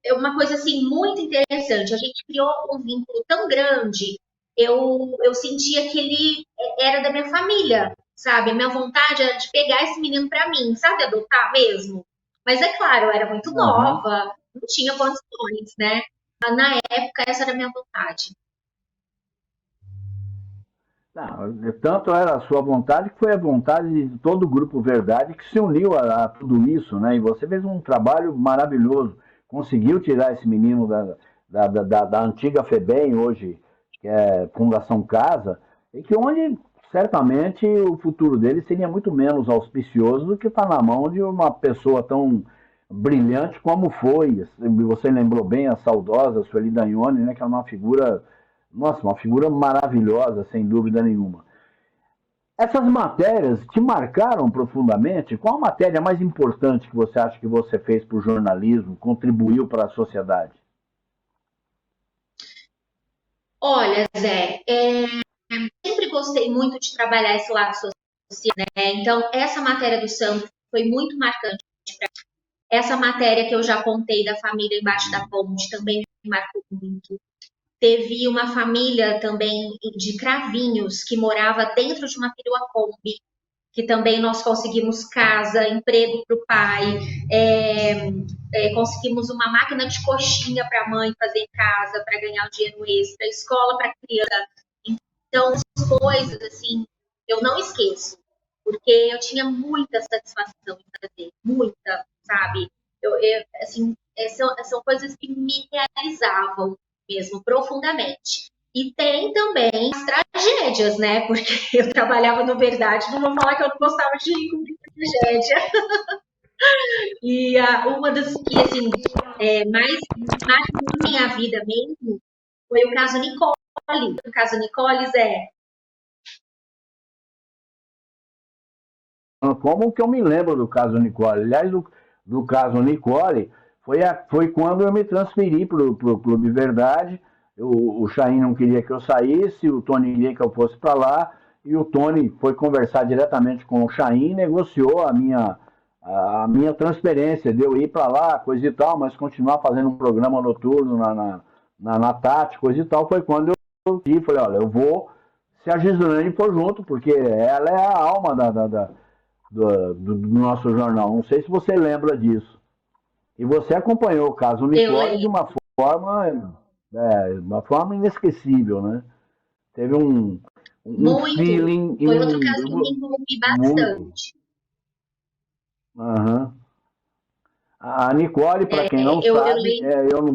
é uma coisa assim muito interessante. A gente criou um vínculo tão grande, eu sentia que ele era da minha família, sabe? A minha vontade era de pegar esse menino para mim, sabe? Adotar mesmo. Mas é claro, eu era muito nova, não tinha condições, né? Na época, essa era a minha vontade. Não, tanto era a sua vontade que foi a vontade de todo o Grupo Verdade que se uniu a tudo isso, né? E você fez um trabalho maravilhoso, conseguiu tirar esse menino da antiga FEBEM, hoje, que é Fundação Casa, e que onde certamente o futuro dele seria muito menos auspicioso do que estar na mão de uma pessoa tão brilhante como foi. Você lembrou bem a saudosa Sueli Danione, né, que era uma figura, nossa, uma figura maravilhosa, sem dúvida nenhuma. Essas matérias te marcaram profundamente? Qual a matéria mais importante que você acha que você fez para o jornalismo, contribuiu para a sociedade? Olha, Zé, sempre gostei muito de trabalhar esse lado social, né? Então, essa matéria do Sandro foi muito marcante para mim. Essa matéria que eu já contei da família embaixo da ponte também me marcou muito. Teve uma família também de Cravinhos que morava dentro de uma perua Kombi, que também nós conseguimos casa, emprego para o pai, conseguimos uma máquina de coxinha para a mãe fazer em casa, para ganhar um dinheiro extra, escola para criança. Então, as coisas, assim, eu não esqueço, porque eu tinha muita satisfação em fazer, muita, sabe? Assim, são coisas que me realizavam mesmo, profundamente. E tem também as tragédias, né? Porque eu trabalhava no Verdade, não vou falar que eu não gostava de cobrir tragédia. E uma das que, assim, mais marcou minha vida mesmo foi o caso Nicole. O caso Nicole, Zé. Como que eu me lembro do caso Nicole? Aliás, do caso Nicole, foi quando eu me transferi para o Clube Verdade. O Chaim não queria que eu saísse, o Tony queria que eu fosse para lá, e o Tony foi conversar diretamente com o Chaim e negociou a minha transferência, de eu ir para lá, coisa e tal, mas continuar fazendo um programa noturno na Tati, coisa e tal. Foi quando eu falei, olha, eu vou, se a Gislaine for junto, porque ela é a alma do nosso jornal. Não sei se você lembra disso. E você acompanhou o caso Nicole de uma forma inesquecível, né? Teve um feeling... Foi outro caso que me envolvi bastante. Uhum. A Nicole, para quem não sabe, eu não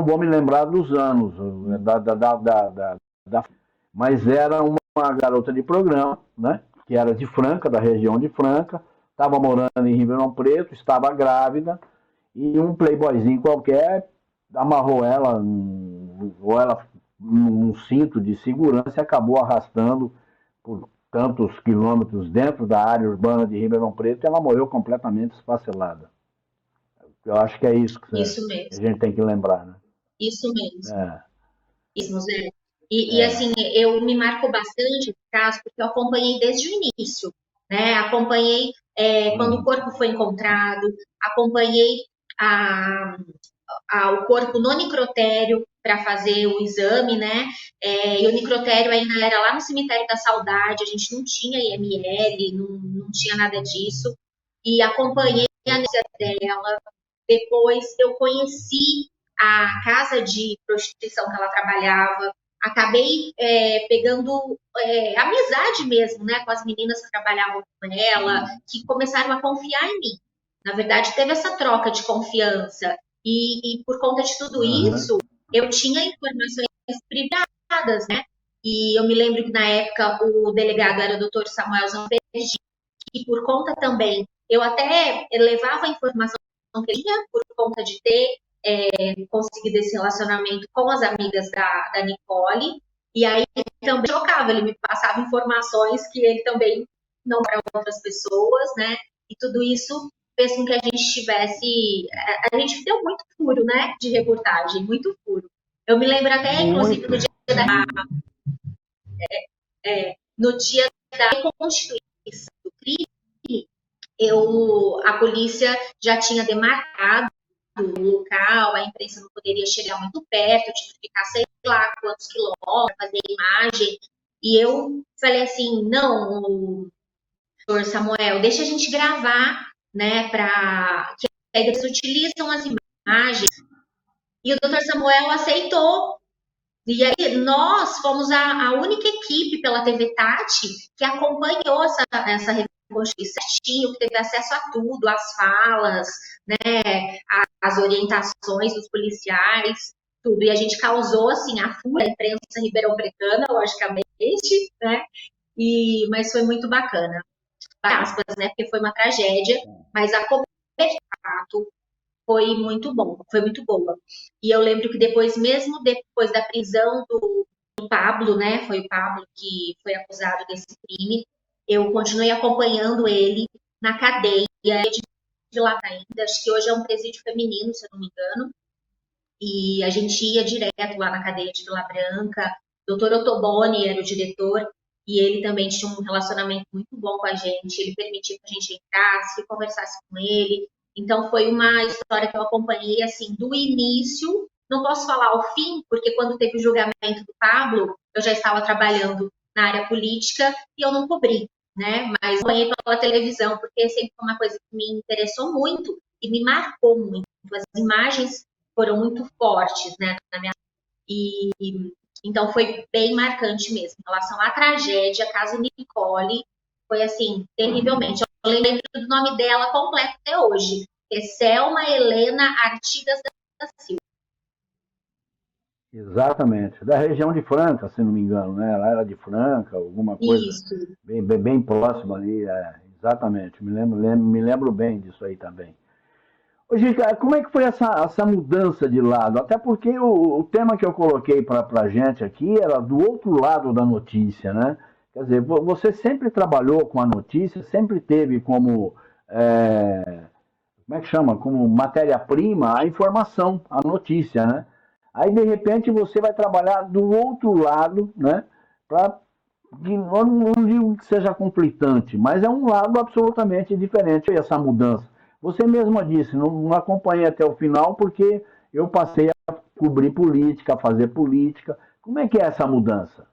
vou me lembrar dos anos, mas era uma garota de programa, né? Que era de Franca, da região de Franca, estava morando em Ribeirão Preto, estava grávida, e um playboyzinho qualquer amarrou ela num cinto de segurança e acabou arrastando por tantos quilômetros dentro da área urbana de Ribeirão Preto, e ela morreu completamente esfacelada. Eu acho que é isso que a gente tem que lembrar, né? Isso mesmo. Isso, Zé. E assim, eu me marco bastante esse caso, porque eu acompanhei desde o início, né? Acompanhei quando o corpo foi encontrado, acompanhei o corpo no necrotério para fazer o exame, né? E o necrotério ainda era lá no Cemitério da Saudade, a gente não tinha IML, não tinha nada disso. E acompanhei a necessidade dela. Depois eu conheci a casa de prostituição que ela trabalhava. Acabei pegando amizade mesmo, né, com as meninas que trabalhavam com ela, que começaram a confiar em mim. Na verdade, teve essa troca de confiança. E por conta de tudo isso, eu tinha informações privadas, né? E eu me lembro que na época o delegado era o Dr. Samuel Zampergi, e por conta também, eu até levava a informação que eu tinha por conta de ter conseguido esse relacionamento com as amigas da Nicole, e aí também trocava, ele me passava informações que ele também não para outras pessoas, né? E tudo isso fez com que a gente tivesse... A gente deu muito furo, né? De reportagem, muito furo. Eu me lembro até, inclusive, no dia da reconstituição do crime, a polícia já tinha demarcado o local, a imprensa não poderia chegar muito perto, eu tive que ficar, sei lá, quantos quilômetros, fazer imagem. E eu falei assim, não, doutor Samuel, deixa a gente gravar, né, que eles utilizam as imagens. E o doutor Samuel aceitou. E aí nós fomos a única equipe pela TV Tati que acompanhou essa reconstituição certinho, que teve acesso a tudo, as falas, né, as orientações dos policiais. tudo. E a gente causou, assim, a fúria da imprensa ribeirão-pretana, logicamente, né? Mas foi muito bacana. Aspas, né? Porque foi uma tragédia, mas a cobertura foi muito bom, foi muito boa. E eu lembro que mesmo depois da prisão do Pablo, né? Foi o Pablo que foi acusado desse crime. Eu continuei acompanhando ele na cadeia de Vila ainda, acho que hoje é um presídio feminino, se eu não me engano. E a gente ia direto lá na cadeia de Vila Branca. Dr. Ottoboni era o diretor e ele também tinha um relacionamento muito bom com a gente. Ele permitia que a gente entrasse, conversasse com ele. Então foi uma história que eu acompanhei assim do início. Não posso falar o fim, porque quando teve o julgamento do Pablo, eu já estava trabalhando na área política e eu não cobri, né? Mas acompanhei pela televisão, porque sempre foi uma coisa que me interessou muito e me marcou muito. As imagens foram muito fortes, né, na minha... Então foi bem marcante mesmo. Em relação à tragédia, caso Nicole, foi assim, terrivelmente. Eu lembro do nome dela completo até hoje. É Selma Helena Artigas da Silva. Exatamente. Da região de Franca, se não me engano, né? Ela era de Franca, alguma coisa bem próxima ali. Exatamente. Me lembro bem disso aí também. Ô, Gica, como é que foi essa mudança de lado? Até porque o tema que eu coloquei para a gente aqui era do outro lado da notícia, né? Quer dizer, você sempre trabalhou com a notícia, sempre teve como, como é que chama? Como matéria-prima a informação, a notícia, né? Aí, de repente, você vai trabalhar do outro lado, né? Não digo que seja conflitante, mas é um lado absolutamente diferente essa mudança. Você mesma disse, não acompanhei até o final porque eu passei a cobrir política, a fazer política. Como é que é essa mudança?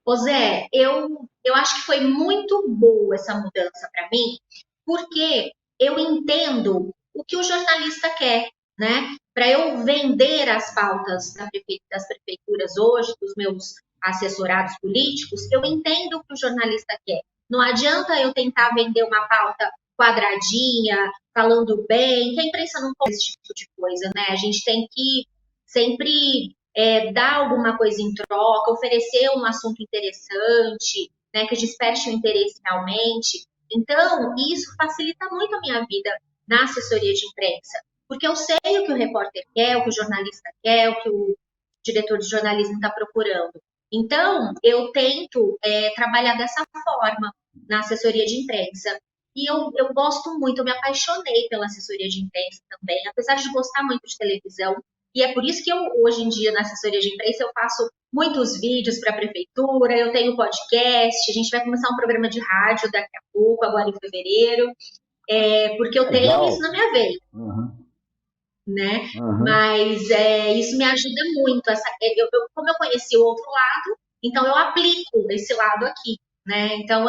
Ô Zé, eu acho que foi muito boa essa mudança para mim, porque eu entendo o que o jornalista quer, né? Para eu vender as pautas das prefeituras hoje, dos meus assessorados políticos, eu entendo o que o jornalista quer. Não adianta eu tentar vender uma pauta quadradinha, falando bem, que a imprensa não faz esse tipo de coisa, né? A gente tem que sempre dar alguma coisa em troca, oferecer um assunto interessante, né, que desperte o interesse realmente. Então, isso facilita muito a minha vida na assessoria de imprensa, porque eu sei o que o repórter quer, o que o jornalista quer, o que o diretor de jornalismo está procurando. Então, eu tento trabalhar dessa forma na assessoria de imprensa. E eu gosto muito, eu me apaixonei pela assessoria de imprensa também, apesar de gostar muito de televisão. E é por isso que eu, hoje em dia, na assessoria de imprensa, eu faço muitos vídeos para a prefeitura, eu tenho podcast, a gente vai começar um programa de rádio daqui a pouco, agora em fevereiro, porque eu tenho isso na minha veia. Né? Mas isso me ajuda muito. Como eu conheci o outro lado, então eu aplico esse lado aqui, né? Então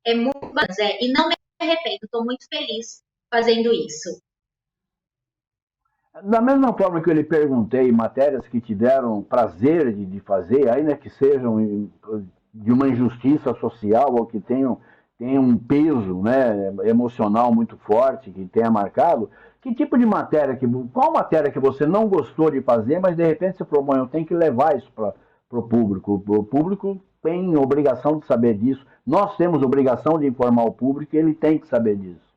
é muito bacana, e não me arrependo, estou muito feliz fazendo isso. Da mesma forma que eu lhe perguntei, matérias que te deram prazer de fazer, ainda que sejam de uma injustiça social ou que tenham um peso, né, emocional muito forte, que tenha marcado, que tipo de matéria, qual matéria que você não gostou de fazer, mas de repente você falou, bom, eu tenho que levar isso para o público. O público tem obrigação de saber disso. Nós temos obrigação de informar o público e ele tem que saber disso.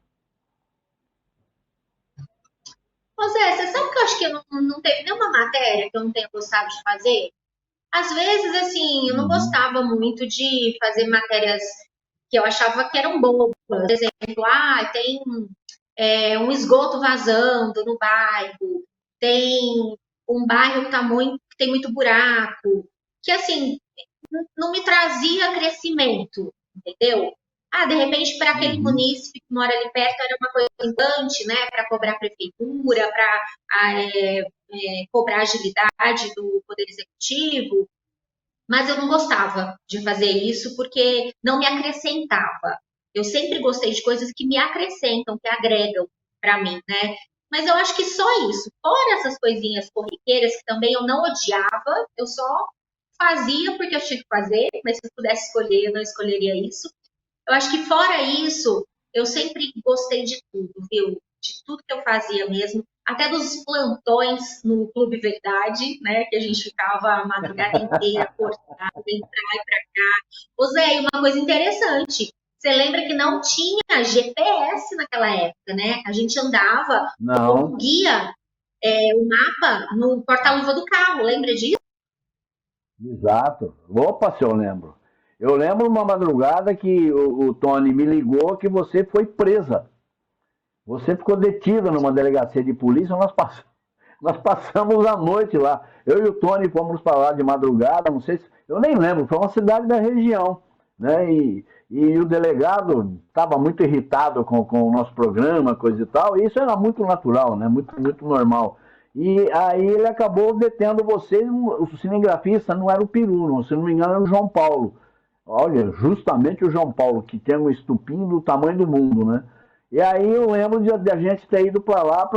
Ô Zé, você sabe que eu acho que não teve nenhuma matéria que eu não tenha gostado de fazer? Às vezes, assim, eu não gostava muito de fazer matérias que eu achava que eram bobas. Por exemplo, tem um esgoto vazando no bairro, tem um bairro que tem muito buraco, que, assim, não me trazia crescimento, entendeu? De repente, para aquele munícipe que mora ali perto, era uma coisa importante, né? Para cobrar a prefeitura, para cobrar a agilidade do Poder Executivo. Mas eu não gostava de fazer isso porque não me acrescentava. Eu sempre gostei de coisas que me acrescentam, que agregam para mim, né? Mas eu acho que só isso. Fora essas coisinhas corriqueiras que também eu não odiava, eu só fazia porque eu tinha que fazer, mas se eu pudesse escolher, eu não escolheria isso. Eu acho que fora isso, eu sempre gostei de tudo, viu? de tudo que eu fazia mesmo, até dos plantões no Clube Verdade, né, que a gente ficava a madrugada inteira acordado, entrar e pra cá. Ô Zé, e uma coisa interessante, você lembra que não tinha GPS naquela época, né? A gente andava com Não, o guia, o mapa no porta-luva do carro, lembra disso? exato. Opa, se eu lembro. Eu lembro uma madrugada que o Tony me ligou que você foi presa. Você ficou detida numa delegacia de polícia, nós passamos a noite lá. Eu e o Tony fomos para lá de madrugada, não sei se, eu nem lembro, foi uma cidade da região, né? E o delegado estava muito irritado com o nosso programa, coisa e tal, e isso era muito natural, né? Muito, muito normal. E aí ele acabou detendo você, o cinegrafista não era o Peru, não, se não me engano era o João Paulo. Olha, justamente o João Paulo, que tem um estupim do tamanho do mundo, né? E aí eu lembro de a gente ter ido para lá,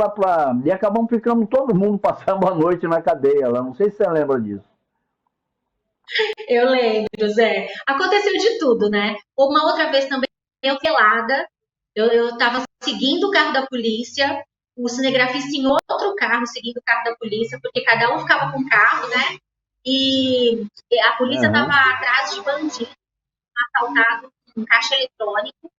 e acabamos ficando todo mundo passando a noite na cadeia lá. Não sei se você lembra disso. Eu lembro, Zé. Aconteceu de tudo, né? Uma outra vez também, eu pelada, eu estava seguindo o carro da polícia, o cinegrafista em outro carro, seguindo o carro da polícia, porque cada um ficava com um carro, né? E a polícia estava atrás de bandido, assaltado com caixa eletrônico,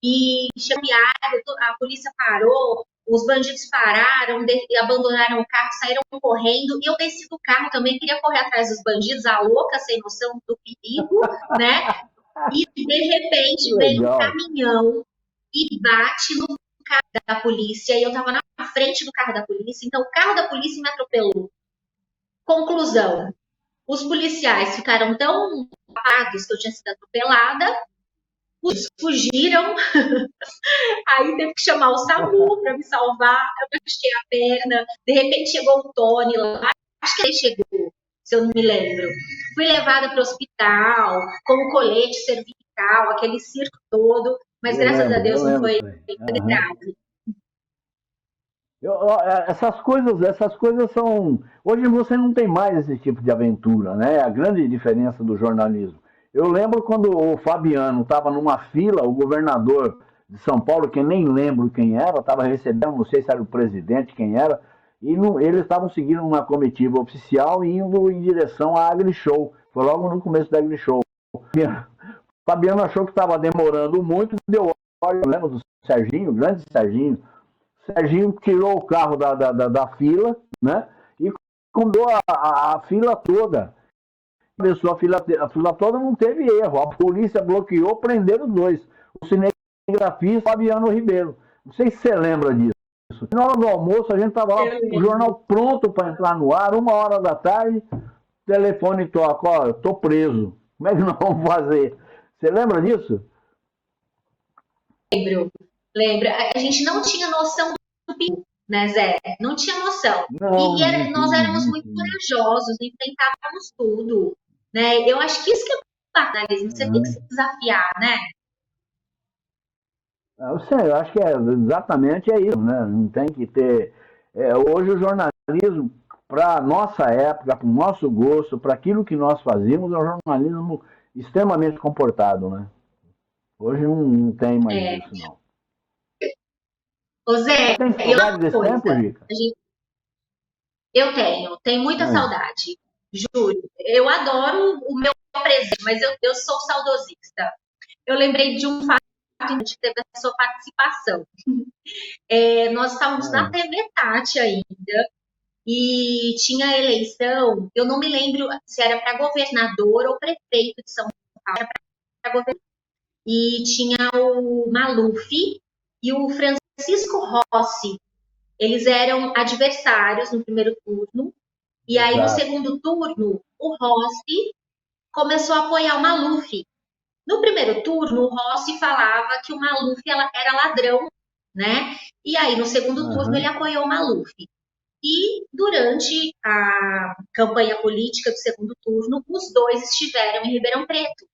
e chamearam, a polícia parou, os bandidos pararam, abandonaram o carro, saíram correndo, e eu desci do carro também, queria correr atrás dos bandidos, a louca, sem noção do perigo, né? E de repente vem um caminhão e bate no carro da polícia, e eu tava na frente do carro da polícia, então o carro da polícia me atropelou. Conclusão, os policiais ficaram tão apagados que eu tinha sido atropelada, fugiram, aí teve que chamar o SAMU para me salvar, eu machuquei a perna, de repente chegou o Tony lá, acho que ele chegou, se eu não me lembro. Fui levada para o hospital, com colete cervical, aquele circo todo, mas graças a Deus não foi grave. Essas coisas são... Hoje você não tem mais esse tipo de aventura, né? É a grande diferença do jornalismo. Eu lembro quando o Fabiano estava numa fila, o governador de São Paulo, que nem lembro quem era, estava recebendo, não sei se era o presidente, quem era, e eles estavam seguindo uma comitiva oficial indo em direção à AgriShow. Foi logo no começo da AgriShow. O Fabiano achou que estava demorando muito, deu ordem, eu lembro do Serginho, grande Serginho. Serginho tirou o carro da fila, né? E comeu a fila toda. A fila toda não teve erro. A polícia bloqueou, prenderam os dois. O cinegrafista e o Fabiano Ribeiro. Não sei se você lembra disso. Na hora do almoço, a gente estava lá, o jornal pronto para entrar no ar, 1h da tarde, o telefone toca, ó, eu tô preso. Como é que nós vamos fazer? Você lembra disso? Lembro. A gente não tinha noção do perigo, né, Zé? Não tinha noção. Nós éramos muito corajosos, enfrentávamos tudo. Né? Eu acho que isso que é o jornalismo, você tem que se desafiar, né? Eu acho que exatamente isso, né? Não tem que ter... hoje o jornalismo, para a nossa época, para o nosso gosto, para aquilo que nós fazíamos, é um jornalismo extremamente comportado, né? Hoje não tem mais isso, não. Ô Zé, você tem saudade desse tempo, Rica? Eu tenho muita saudade. Juro, eu adoro o meu presente, mas eu sou saudosista. Eu lembrei de um fato que teve a sua participação. Nós estávamos na TV Tati ainda, e tinha eleição, eu não me lembro se era para governador ou prefeito de São Paulo, era para governador. E tinha o Maluf e o Francisco Rossi. Eles eram adversários no primeiro turno. E aí, no segundo turno, o Rossi começou a apoiar o Maluf. No primeiro turno, o Rossi falava que o Maluf era ladrão, né? E aí, no segundo turno, ele apoiou o Maluf. E durante a campanha política do segundo turno, os dois estiveram em Ribeirão Preto.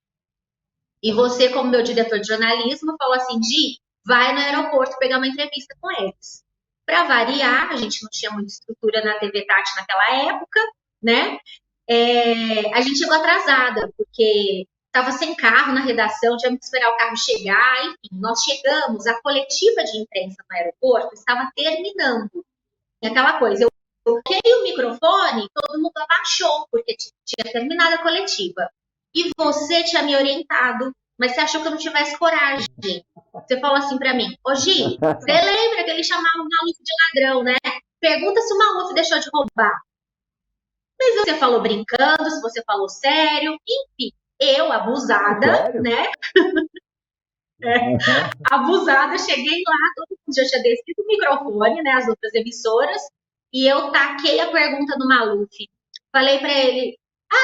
E você, como meu diretor de jornalismo, falou assim, Gi, vai no aeroporto pegar uma entrevista com eles. Para variar, a gente não tinha muita estrutura na TV Tati naquela época, né? A gente chegou atrasada, porque estava sem carro na redação, tivemos que esperar o carro chegar, enfim, nós chegamos, a coletiva de imprensa no aeroporto estava terminando. E aquela coisa, eu coloquei o microfone, todo mundo abaixou, porque tinha terminado a coletiva. E você tinha me orientado, mas você achou que eu não tivesse coragem. Você falou assim para mim, ô Gi, você lembra que ele chamava o Maluf de ladrão, né? Pergunta se o Maluf deixou de roubar. Mas você falou brincando, se você falou sério, enfim. Eu, abusada, sério? né? Abusada, cheguei lá, todo mundo já tinha descido o microfone, né? As outras emissoras, e eu taquei a pergunta no Maluf. Falei para ele,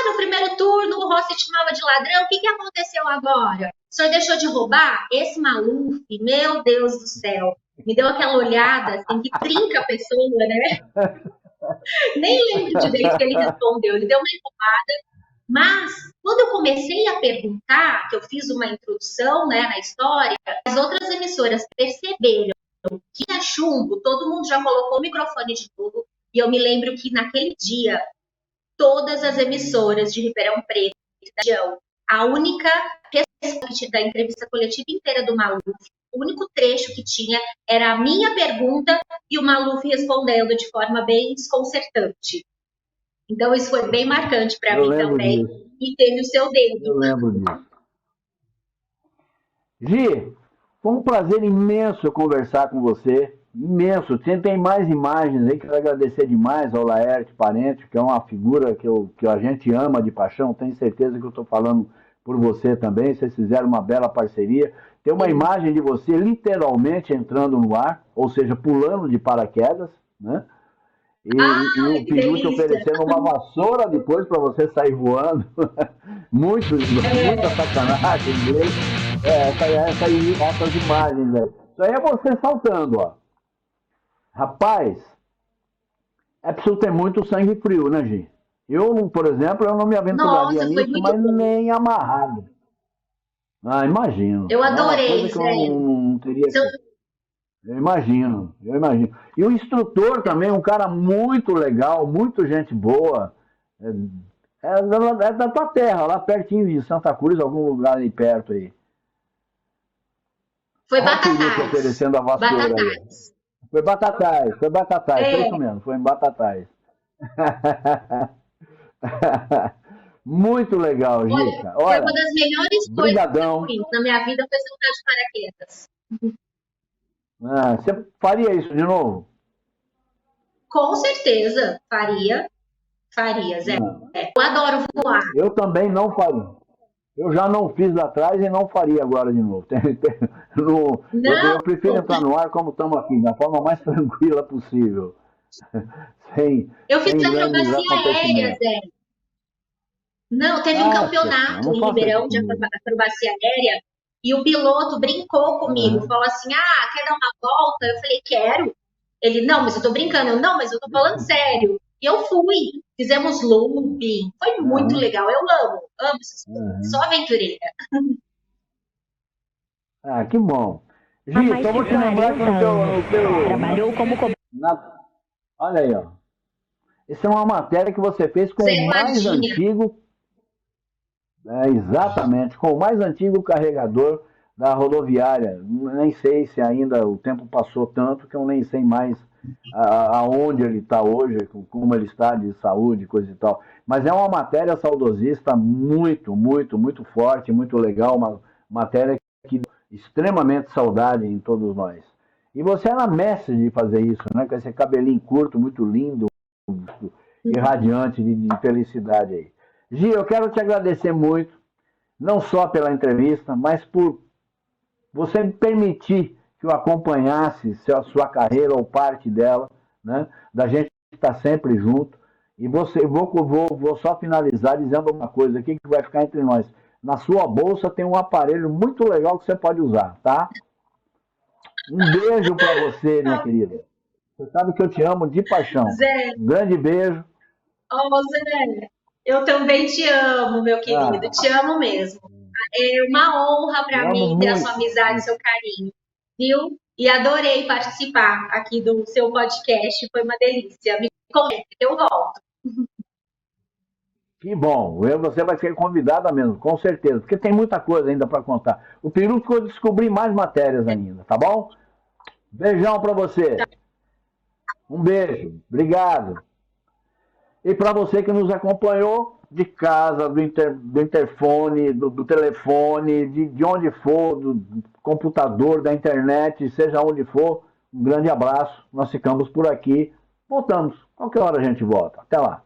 no primeiro turno o Rossi te chamava de ladrão, o que aconteceu agora? O senhor deixou de roubar? Esse Maluf, meu Deus do céu, me deu aquela olhada, assim, que trinca a pessoa, né? Nem lembro direito que ele respondeu, ele deu uma enrolada. Mas, quando eu comecei a perguntar, que eu fiz uma introdução, né, na história, as outras emissoras perceberam que tinha chumbo, todo mundo já colocou o microfone de novo, e eu me lembro que naquele dia, todas as emissoras de Ribeirão Preto, da região, a única resposta da entrevista coletiva inteira do Maluf, o único trecho que tinha era a minha pergunta e o Maluf respondendo de forma bem desconcertante. Então, isso foi bem marcante para mim também. Disso. E teve o seu dedo. Eu lembro disso. Gi, foi um prazer imenso conversar com você. Imenso. Tem mais imagens aí. Quero agradecer demais ao Laerte Parente, que é uma figura que a gente ama de paixão. Tenho certeza que eu estou falando por você também. Vocês fizeram uma bela parceria. Tem uma imagem de você literalmente entrando no ar, ou seja, pulando de paraquedas, né? E o Peru te oferecendo uma vassoura depois para você sair voando. Muita sacanagem dele. Essas imagens aí. Isso aí é você saltando, ó. Rapaz, é preciso ter muito sangue frio, né, Gi? Eu, por exemplo, eu não me aventuraria nisso, mas nem amarrado. Imagino. Eu adorei, isso. Não teria Eu imagino. E o instrutor também, um cara muito legal, muito gente boa. É da tua terra, lá pertinho de Santa Cruz, algum lugar aí perto aí. Foi Batatais. Oferecendo a vassoura aí. Foi Batatais, foi isso mesmo, foi em Batatais. Muito legal, Gica. Foi uma das melhores brigadão. Coisas na minha vida foi saltar de paraquedas. Você faria isso de novo? Com certeza, faria, Zé. Eu adoro voar. Eu também não faria. Eu já não fiz lá atrás e não faria agora de novo. Eu prefiro entrar no ar como estamos aqui, da forma mais tranquila possível. Eu fiz acrobacia aérea, Zé. Não, teve um campeonato em Ribeirão de acrobacia aérea e o piloto brincou comigo, falou assim, quer dar uma volta? Eu falei, quero. Ele, não, mas eu tô brincando. Eu, não, mas eu tô falando sério. E eu fui. Fizemos looping. Foi muito legal. Eu amo sou aventureira. Que bom. Gi, só vou te lembrar que o teu... Trabalhou como Olha aí, ó. Essa é uma matéria que você fez com o mais antigo... exatamente, com o mais antigo carregador da rodoviária. Nem sei se ainda o tempo passou tanto que eu nem sei mais aonde ele está hoje, como ele está de saúde, coisa e tal. Mas é uma matéria saudosista muito, muito, muito forte, muito legal, uma matéria que extremamente saudade em todos nós. E você era mestre de fazer isso, né? Com esse cabelinho curto, muito lindo e radiante de felicidade aí. Gi, eu quero te agradecer muito, não só pela entrevista, mas por você me permitir que eu acompanhasse a sua carreira ou parte dela, né? Da gente estar sempre junto. E vou só finalizar dizendo uma coisa aqui que vai ficar entre nós. Na sua bolsa tem um aparelho muito legal que você pode usar, tá? Um beijo para você, minha querida. Você sabe que eu te amo de paixão. Zé. Um grande beijo. Zé, eu também te amo, meu querido. Te amo mesmo. É uma honra para mim ter a sua amizade e seu carinho. Viu? E adorei participar aqui do seu podcast. Foi uma delícia. Me convida que eu volto. Que bom, você vai ser convidada mesmo, com certeza, porque tem muita coisa ainda para contar. O Peru ficou de descobrir mais matérias ainda, tá bom? Beijão para você. Um beijo, obrigado. E para você que nos acompanhou de casa, do interfone, do telefone, de onde for, do computador, da internet, seja onde for, um grande abraço. Nós ficamos por aqui. Voltamos. Qualquer hora a gente volta. Até lá.